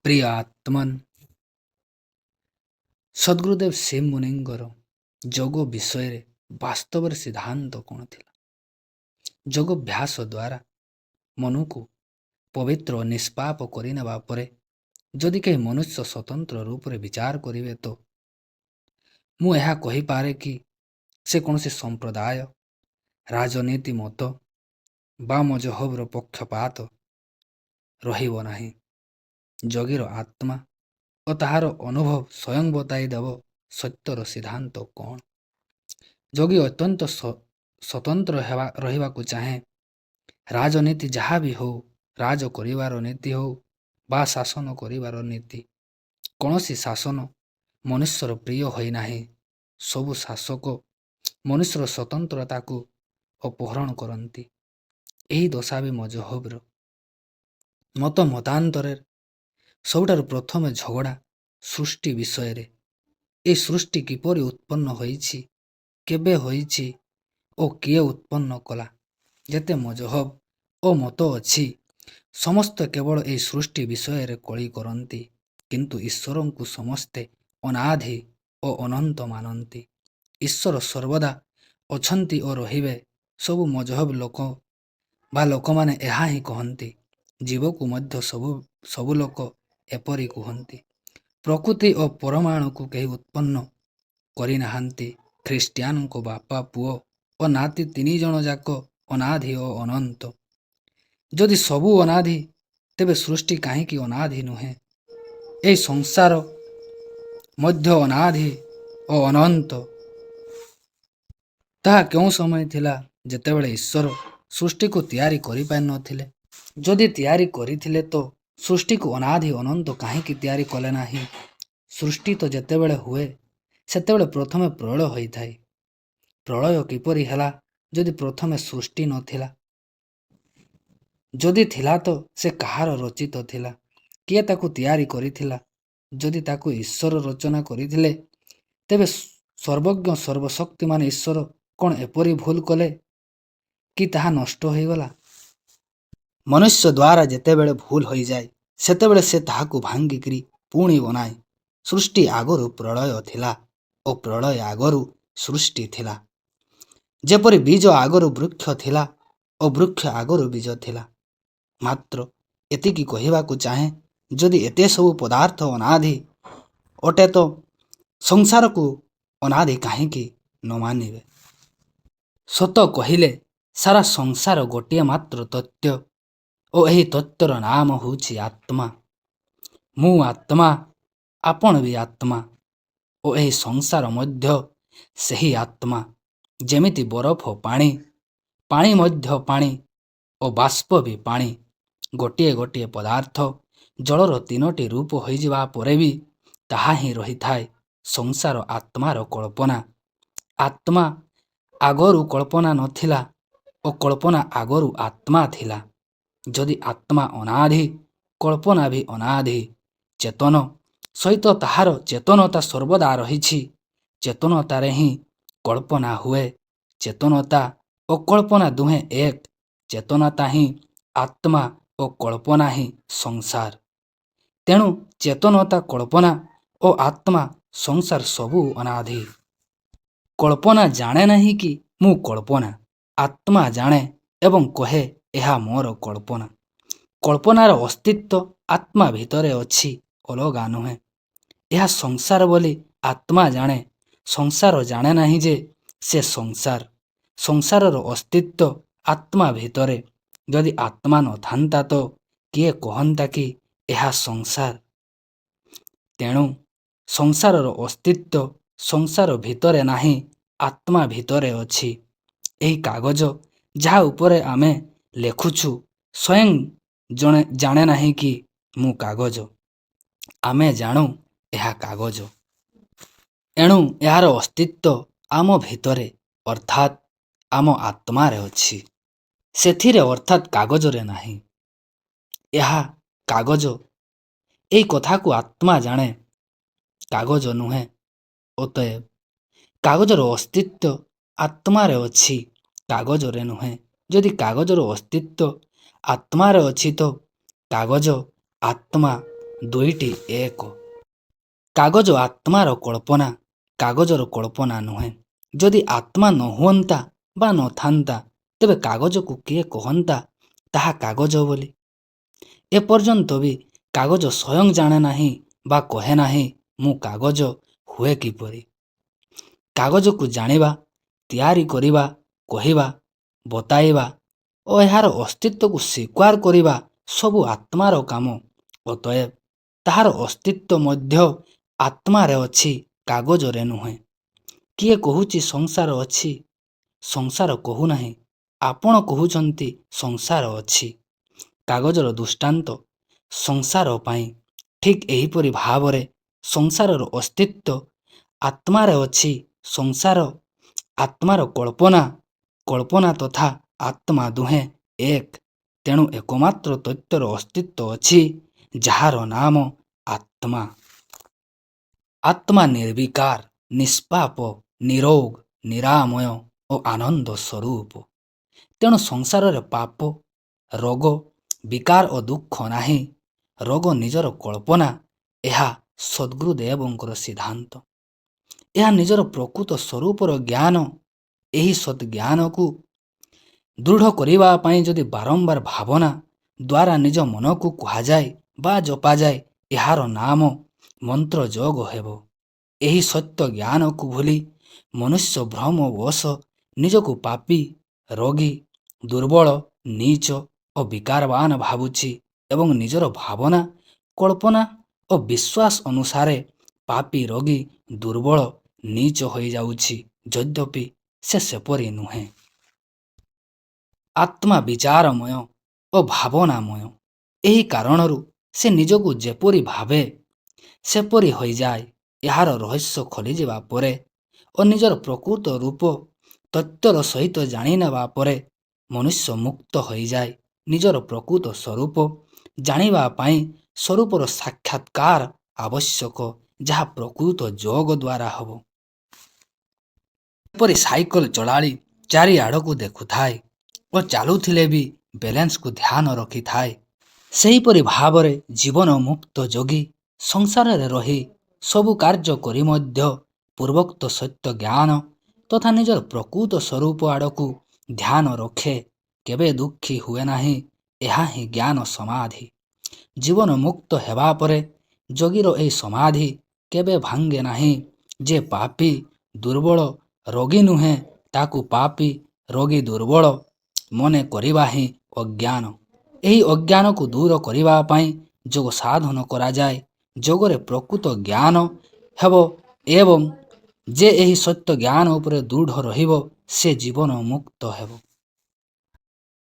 ପ୍ରିୟ ଆତ୍ମନ୍, ସଦ୍ଗୁରୁଦେବ ଶିବ ମୁନିଙ୍କର ଯୋଗ ବିଷୟରେ ବାସ୍ତବରେ ସିଦ୍ଧାନ୍ତ କ'ଣ ଥିଲା? ଯୋଗାଭ୍ୟାସ ଦ୍ୱାରା ମନକୁ ପବିତ୍ର ଓ ନିଷ୍ପାପ କରିନେବା ପରେ ଯଦି କେହି ମନୁଷ୍ୟ ସ୍ୱତନ୍ତ୍ର ରୂପରେ ବିଚାର କରିବେ ତ ମୁଁ ଏହା କହିପାରେ କି ସେ କୌଣସି ସମ୍ପ୍ରଦାୟ, ରାଜନୀତି ମତ ବା ମଜହବର ପକ୍ଷପାତ ରହିବ ନାହିଁ। ଯୋଗୀର ଆତ୍ମା ଓ ତାହାର ଅନୁଭବ ସ୍ୱୟଂ ବତାଇ ଦେବ ସତ୍ୟର ସିଦ୍ଧାନ୍ତ କ'ଣ। ଯୋଗୀ ଅତ୍ୟନ୍ତ ସ୍ୱତନ୍ତ୍ର ରହିବାକୁ ଚାହେଁ। ରାଜନୀତି ଯାହା ବି ହେଉ, ରାଜ କରିବାର ନୀତି ହେଉ ବା ଶାସନ କରିବାର ନୀତି, କୌଣସି ଶାସନ ମନୁଷ୍ୟର ପ୍ରିୟ ହୋଇନାହିଁ। ସବୁ ଶାସକ ମନୁଷ୍ୟର ସ୍ୱତନ୍ତ୍ରତାକୁ ଅପହରଣ କରନ୍ତି। ଏହି ଦଶା ବି ମଜହବର। ମତାନ୍ତରରେ ସବୁଠାରୁ ପ୍ରଥମେ ଝଗଡ଼ା ସୃଷ୍ଟି ବିଷୟରେ। ଏହି ସୃଷ୍ଟି କିପରି ଉତ୍ପନ୍ନ ହୋଇଛି, କେବେ ହୋଇଛି ଓ କିଏ ଉତ୍ପନ୍ନ କଲା। ଯେତେ ମଜହବ ଓ ମତ ଅଛି, ସମସ୍ତେ କେବଳ ଏହି ସୃଷ୍ଟି ବିଷୟରେ କଳି କରନ୍ତି, କିନ୍ତୁ ଈଶ୍ୱରଙ୍କୁ ସମସ୍ତେ ଅନାଦି ଓ ଅନନ୍ତ ମାନନ୍ତି। ଈଶ୍ୱର ସର୍ବଦା ଅଛନ୍ତି ଓ ରହିବେ। ସବୁ ମଜହବ ଲୋକମାନେ ଏହା ହିଁ କହନ୍ତି। ଜୀବକୁ ମଧ୍ୟ ସବୁ ଲୋକ ଏପରି କୁହନ୍ତି। ପ୍ରକୃତି ଓ ପରମାଣୁକୁ କେହି ଉତ୍ପନ୍ନ କରିନାହାନ୍ତି। ଖ୍ରୀଷ୍ଟିଆନଙ୍କ ବାପା, ପୁଅ ଓ ନାତି ତିନି ଜଣ ଯାକ ଅନାଦି ଓ ଅନନ୍ତ। ଯଦି ସବୁ ଅନାଦି, ତେବେ ସୃଷ୍ଟି କାହିଁକି ଅନାଦି ନୁହେଁ? ଏହି ସଂସାର ମଧ୍ୟ ଅନାଦି ଓ ଅନନ୍ତ। ତାହା କେଉଁ ସମୟ ଥିଲା ଯେତେବେଳେ ଈଶ୍ୱର ସୃଷ୍ଟିକୁ ତିଆରି କରିପାରିନଥିଲେ? ଯଦି ତିଆରି କରିଥିଲେ ତ ସୃଷ୍ଟିକୁ ଅନାଦି ଅନନ୍ତ କାହିଁକି ତିଆରି କଲେ ନାହିଁ? ସୃଷ୍ଟି ତ ଯେତେବେଳେ ହୁଏ, ସେତେବେଳେ ପ୍ରଥମେ ପ୍ରଳୟ ହୋଇଥାଏ। ପ୍ରଳୟ କିପରି ହେଲା ଯଦି ପ୍ରଥମେ ସୃଷ୍ଟି ନଥିଲା? ଯଦି ଥିଲା ତ ସେ କାହାର ରଚିତ ଥିଲା? କିଏ ତାକୁ ତିଆରି କରିଥିଲା? ଯଦି ତାକୁ ଈଶ୍ୱର ରଚନା କରିଥିଲେ, ତେବେ ସର୍ବଜ୍ଞ ସର୍ବଶକ୍ତିମାନ ଈଶ୍ୱର କ'ଣ ଏପରି ଭୁଲ କଲେ କି ତାହା ନଷ୍ଟ ହୋଇଗଲା? ମନୁଷ୍ୟ ଦ୍ୱାରା ଯେତେବେଳେ ଭୁଲ ହୋଇଯାଏ, ସେତେବେଳେ ସେ ତାହାକୁ ଭାଙ୍ଗିକରି ପୁଣି ବନାଏ। ସୃଷ୍ଟି ଆଗରୁ ପ୍ରଳୟ ଥିଲା ଓ ପ୍ରଳୟ ଆଗରୁ ସୃଷ୍ଟି ଥିଲା। ଯେପରି ବୀଜ ଆଗରୁ ବୃକ୍ଷ ଥିଲା ଓ ବୃକ୍ଷ ଆଗରୁ ବୀଜ ଥିଲା। ମାତ୍ର ଏତିକି କହିବାକୁ ଚାହେଁ, ଯଦି ଏତେ ସବୁ ପଦାର୍ଥ ଅନାଦି ଅଟେ ତ ସଂସାରକୁ ଅନାଦି କାହିଁକି ନ ମାନିବେ? ସତ କହିଲେ ସାରା ସଂସାର ଗୋଟିଏ ମାତ୍ର ତତ୍ତ୍ୱ ଓ ଏହି ତତ୍ତ୍ୱର ନାମ ହେଉଛି ଆତ୍ମା। ମୁଁ ଆତ୍ମା, ଆପଣ ବି ଆତ୍ମା ଓ ଏହି ସଂସାର ମଧ୍ୟ ସେହି ଆତ୍ମା। ଯେମିତି ବରଫ ପାଣି, ପାଣି ମଧ୍ୟ ପାଣି ଓ ବାଷ୍ପ ବି ପାଣି। ଗୋଟିଏ ଗୋଟିଏ ପଦାର୍ଥ ଜଳର ତିନୋଟି ରୂପ ହୋଇଯିବା ପରେ ବି ତାହା ହିଁ ରହିଥାଏ ସଂସାର ଆତ୍ମାର କଳ୍ପନା। ଆତ୍ମା ଆଗରୁ କଳ୍ପନା ନଥିଲା ଓ କଳ୍ପନା ଆଗରୁ ଆତ୍ମା ଥିଲା। ଯଦି ଆତ୍ମା ଅନାଦି, କଳ୍ପନା ବି ଅନାଦି। ଚେତନ ସହିତ ତାହାର ଚେତନତା ସର୍ବଦା ରହିଛି। ଚେତନତାରେ ହିଁ କଳ୍ପନା ହୁଏ। ଚେତନତା ଓ କଳ୍ପନା ଦୁହେଁ ଏକ। ଚେତନତା ହିଁ ଆତ୍ମା ଓ କଳ୍ପନା ହିଁ ସଂସାର। ତେଣୁ ଚେତନତା, କଳ୍ପନା ଓ ଆତ୍ମା, ସଂସାର ସବୁ ଅନାଦି। କଳ୍ପନା ଜାଣେ ନାହିଁ କି ମୁଁ କଳ୍ପନା। ଆତ୍ମା ଜାଣେ ଏବଂ କହେ ଏହା ମୋର କଳ୍ପନା। କଳ୍ପନାର ଅସ୍ତିତ୍ୱ ଆତ୍ମା ଭିତରେ ଅଛି, ଅଲଗା ନୁହେଁ। ଏହା ସଂସାର ବୋଲି ଆତ୍ମା ଜାଣେ। ସଂସାର ଜାଣେ ନାହିଁ ଯେ ସେ ସଂସାର। ସଂସାରର ଅସ୍ତିତ୍ୱ ଆତ୍ମା ଭିତରେ। ଯଦି ଆତ୍ମା ନଥାନ୍ତା ତ କିଏ କହନ୍ତା କି ଏହା ସଂସାର? ତେଣୁ ସଂସାରର ଅସ୍ତିତ୍ୱ ସଂସାର ଭିତରେ ନାହିଁ, ଆତ୍ମା ଭିତରେ ଅଛି। ଏହି କାଗଜ ଯାହା ଉପରେ ଆମେ ଲେଖୁଛୁ ସ୍ୱୟଂ ଜାଣେ ନାହିଁ କି ମୁଁ କାଗଜ। ଆମେ ଜାଣୁ ଏହା କାଗଜ। ଏଣୁ ଏହାର ଅସ୍ତିତ୍ୱ ଆମ ଭିତରେ ଅର୍ଥାତ୍ ଆମ ଆତ୍ମାରେ ଅଛି, ସେଥିରେ ଅର୍ଥାତ୍ କାଗଜରେ ନାହିଁ। ଏହା କାଗଜ, ଏହି କଥାକୁ ଆତ୍ମା ଜାଣେ, କାଗଜ ନୁହେଁ। ଅତଏବ କାଗଜର ଅସ୍ତିତ୍ୱ ଆତ୍ମାରେ ଅଛି, କାଗଜରେ ନୁହେଁ। ଯଦି କାଗଜର ଅସ୍ତିତ୍ୱ ଆତ୍ମାରେ ଅଛି ତ କାଗଜ, ଆତ୍ମା ଦୁଇଟି ଏକ। କାଗଜ ଆତ୍ମାର କଳ୍ପନା, କାଗଜର କଳ୍ପନା ନୁହେଁ। ଯଦି ଆତ୍ମା ନ ହୁଅନ୍ତା ବା ନଥାନ୍ତା, ତେବେ କାଗଜକୁ କିଏ କହନ୍ତା ତାହା କାଗଜ ବୋଲି? ଏପର୍ଯ୍ୟନ୍ତ ବି କାଗଜ ସ୍ୱୟଂ ଜାଣେ ନାହିଁ ବା କହେ ନାହିଁ ମୁଁ କାଗଜ ହୁଏ କିପରି। କାଗଜକୁ ଜାଣିବା, ତିଆରି କରିବା, କହିବା, ବତାଇବା ଓ ଏହାର ଅସ୍ତିତ୍ୱକୁ ସ୍ୱୀକାର କରିବା ସବୁ ଆତ୍ମାର କାମ। ଅତଏବ ତାହାର ଅସ୍ତିତ୍ୱ ମଧ୍ୟ ଆତ୍ମାରେ ଅଛି, କାଗଜରେ ନୁହେଁ। କିଏ କହୁଛି ସଂସାର ଅଛି? ସଂସାର କହୁନାହିଁ, ଆପଣ କହୁଛନ୍ତି ସଂସାର ଅଛି। କାଗଜର ଦୃଷ୍ଟାନ୍ତ ସଂସାର ପାଇଁ। ଠିକ୍ ଏହିପରି ଭାବରେ ସଂସାରର ଅସ୍ତିତ୍ୱ ଆତ୍ମାରେ ଅଛି। ସଂସାର ଆତ୍ମାର କଳ୍ପନା, କଳ୍ପନା ତଥା ଆତ୍ମା ଦୁହେଁ ଏକ। ତେଣୁ ଏକମାତ୍ର ତତ୍ତ୍ୱର ଅସ୍ତିତ୍ୱ ଅଛି, ଯାହାର ନାମ ଆତ୍ମା। ଆତ୍ମା ନିର୍ବିକାର, ନିଷ୍ପାପ, ନିରୋଗ, ନିରାମୟ ଓ ଆନନ୍ଦ ସ୍ୱରୂପ। ତେଣୁ ସଂସାରରେ ପାପ, ରୋଗ, ବିକାର ଓ ଦୁଃଖ ନାହିଁ। ରୋଗ ନିଜର କଳ୍ପନା। ଏହା ସଦ୍ଗୁରୁଦେବଙ୍କର ସିଦ୍ଧାନ୍ତ। ଏହା ନିଜର ପ୍ରକୃତ ସ୍ୱରୂପର ଜ୍ଞାନ। ଏହି ସଦ୍ଜ୍ଞାନକୁ ଦୃଢ଼ କରିବା ପାଇଁ ଯଦି ବାରମ୍ବାର ଭାବନା ଦ୍ୱାରା ନିଜ ମନକୁ କୁହାଯାଏ ବା ଜପାଯାଏ, ଏହାର ନାମ ମନ୍ତ୍ର ଯୋଗ ହେବ। ଏହି ସତ୍ୟ ଜ୍ଞାନକୁ ଭୁଲି ମନୁଷ୍ୟ ଭ୍ରମବଶ ନିଜକୁ ପାପୀ, ରୋଗୀ, ଦୁର୍ବଳ, ନୀଚ ଓ ବିକାରବାନ ଭାବୁଛି ଏବଂ ନିଜର ଭାବନା, କଳ୍ପନା ଓ ବିଶ୍ୱାସ ଅନୁସାରେ ପାପୀ, ରୋଗୀ, ଦୁର୍ବଳ, ନୀଚ ହୋଇଯାଉଛି। ଯଦ୍ୟପି ସେ ସେପରି ନୁହେଁ। ଆତ୍ମା ବିଚାରମୟ ଓ ଭାବନାମୟ। ଏହି କାରଣରୁ ସେ ନିଜକୁ ଯେପରି ଭାବେ ସେପରି ହୋଇଯାଏ। ଏହାର ରହସ୍ୟ ଖୋଲିଯିବା ପରେ ଓ ନିଜର ପ୍ରକୃତ ରୂପ ତତ୍ତ୍ୱର ସହିତ ଜାଣିନେବା ପରେ ମନୁଷ୍ୟ ମୁକ୍ତ ହୋଇଯାଏ। ନିଜର ପ୍ରକୃତ ସ୍ୱରୂପ ଜାଣିବା ପାଇଁ ସ୍ୱରୂପର ସାକ୍ଷାତକାର ଆବଶ୍ୟକ, ଯାହା ପ୍ରକୃତ ଯୋଗ ଦ୍ୱାରା ହେବ। ଯେପରି ସାଇକେଲ ଚଳାଳି ଚାରିଆଡ଼କୁ ଦେଖୁଥାଏ ଓ ଚାଲୁଥିଲେ ବି ବାଲାନ୍ସକୁ ଧ୍ୟାନ ରଖିଥାଏ, ସେହିପରି ଭାବରେ ଜୀବନ ମୁକ୍ତ ଯୋଗୀ ସଂସାରରେ ରହି ସବୁ କାର୍ଯ୍ୟ କରି ମଧ୍ୟ ପୂର୍ବୋକ୍ତ ସତ୍ୟ ଜ୍ଞାନ ତଥା ନିଜର ପ୍ରକୃତ ସ୍ୱରୂପ ଆଡ଼କୁ ଧ୍ୟାନ ରଖେ, କେବେ ଦୁଃଖୀ ହୁଏ ନାହିଁ। ଏହା ହିଁ ଜ୍ଞାନ ସମାଧି। ଜୀବନ ମୁକ୍ତ ହେବା ପରେ ଯୋଗୀର ଏହି ସମାଧି କେବେ ଭାଙ୍ଗେ ନାହିଁ। ଯେ ପାପୀ, ଦୁର୍ବଳ, ରୋଗୀ ନୁହେଁ, ତାକୁ ପାପୀ, ରୋଗୀ, ଦୁର୍ବଳ ମନେ କରିବା ହିଁ ଅଜ୍ଞାନ। ଏହି ଅଜ୍ଞାନକୁ ଦୂର କରିବା ପାଇଁ ଯୋଗ ସାଧନ କରାଯାଏ। ଯୋଗରେ ପ୍ରକୃତ ଜ୍ଞାନ ହେବ ଏବଂ ଯେ ଏହି ସତ୍ୟ ଜ୍ଞାନ ଉପରେ ଦୃଢ଼ ରହିବ, ସେ ଜୀବନ ମୁକ୍ତ ହେବ।